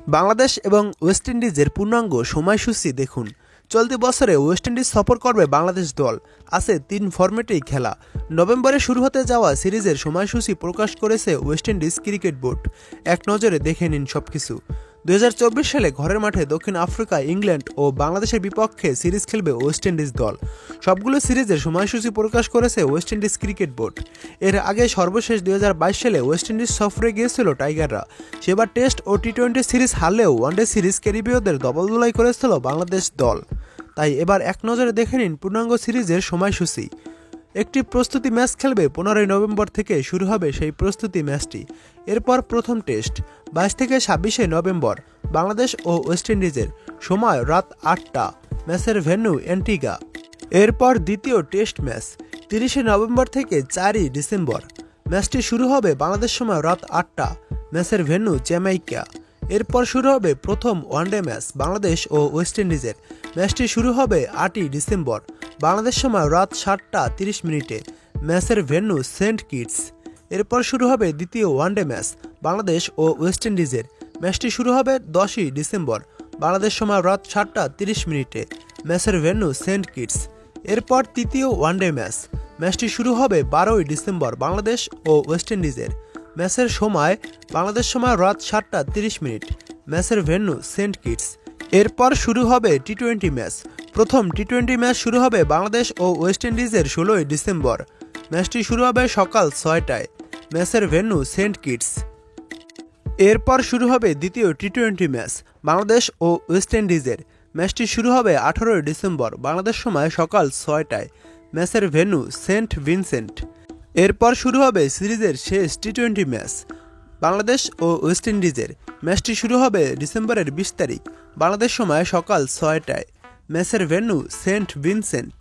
বাংলাদেশ এবং ওয়েস্ট ইন্ডিজের পূর্ণাঙ্গ সময়সূচি দেখুন। চলতি বছরে ওয়েস্ট ইন্ডিজ সফর করবে বাংলাদেশ দল। আছে 3 ফরম্যাটেই খেলা। নভেম্বরে শুরু হতে যাওয়া সিরিজের সময়সূচি প্রকাশ করেছে ওয়েস্ট ইন্ডিজ ক্রিকেট বোর্ড। এক নজরে দেখে নিন সবকিছু। 2024 সালে ঘরের মাঠে দক্ষিণ আফ্রিকা, ইংল্যান্ড ও বাংলাদেশের বিপক্ষে সিরিজ খেলবে ওয়েস্ট ইন্ডিজ দল। সবগুলো সিরিজের সময়সূচি প্রকাশ করেছে ওয়েস্ট ইন্ডিজ ক্রিকেট বোর্ড। এর আগে সর্বশেষ 2022 সালে ওয়েস্ট ইন্ডিজ সফরে গিয়েছিল টাইগাররা। সেবার টেস্ট ও টি-20 সিরিজ হারলেও ওয়ানডে সিরিজ ক্যারিবীয়দের দবলদোলাই করেছিল বাংলাদেশ দল। তাই এবার এক নজরে দেখে নিন পূর্ণাঙ্গ সিরিজের সময়সূচি। একটি প্রস্তুতি ম্যাচ খেলবে 15 নভেম্বর থেকে শুরু হবে সেই প্রস্তুতি ম্যাচটি। এরপর প্রথম টেস্ট 22 থেকে 26 নভেম্বর বাংলাদেশ ও ওয়েস্ট ইন্ডিজের, সময় রাত 8টা, ম্যাচের ভেন্যু অ্যান্টিগা। এরপর দ্বিতীয় টেস্ট ম্যাচ 30 নভেম্বর থেকে 4 ডিসেম্বর, ম্যাচটি শুরু হবে বাংলাদেশ সময় রাত 8টা, ম্যাচের ভেন্যু জ্যামাইকা। এরপর শুরু হবে প্রথম ওয়ানডে ম্যাচ বাংলাদেশ ও ওয়েস্ট ইন্ডিজের, ম্যাচটি শুরু হবে 8 ডিসেম্বর বাংলাদেশ সময় রাত 7:30, ম্যাচের ভেন্যু সেন্ট কিটস। এরপর শুরু হবে দ্বিতীয় ওয়ানডে ম্যাচ বাংলাদেশ ও ওয়েস্ট ইন্ডিজের, ম্যাচটি শুরু হবে 10 ডিসেম্বর বাংলাদেশ সময় রাত 7:30, ম্যাচের ভেন্যু সেন্ট কিটস। এরপর তৃতীয় ওয়ানডে ম্যাচ, ম্যাচটি শুরু হবে 12 ডিসেম্বর বাংলাদেশ ও ওয়েস্ট ইন্ডিজের, ম্যাচের সময় বাংলাদেশ সময় রাত 7:30, ম্যাচের ভেন্যু সেন্ট কিটস। এরপর শুরু হবে টি-20 ম্যাচ। প্রথম টি-20 ম্যাচ শুরু হবে বাংলাদেশ ও ওয়েস্ট ইন্ডিজের 16 ডিসেম্বর, ম্যাচটি শুরু হবে সকাল 6টায়, ম্যাচের ভেন্যু সেন্ট কিটস। এরপর শুরু হবে দ্বিতীয় টি-20 ম্যাচ বাংলাদেশ ও ওয়েস্ট ইন্ডিজের, ম্যাচটি শুরু হবে 18 ডিসেম্বর বাংলাদেশ সময় সকাল 6টায়, ম্যাচের ভেন্যু সেন্ট ভিনসেন্ট। এরপর শুরু হবে সিরিজের শেষ টি-20 ম্যাচ বাংলাদেশ ও ওয়েস্ট ইন্ডিজের, ম্যাচটি শুরু হবে ডিসেম্বরের 20 তারিখ বাংলাদেশ সময় সকাল 6টায়, ম্যাচের ভেন্যু সেন্ট ভিনসেন্ট।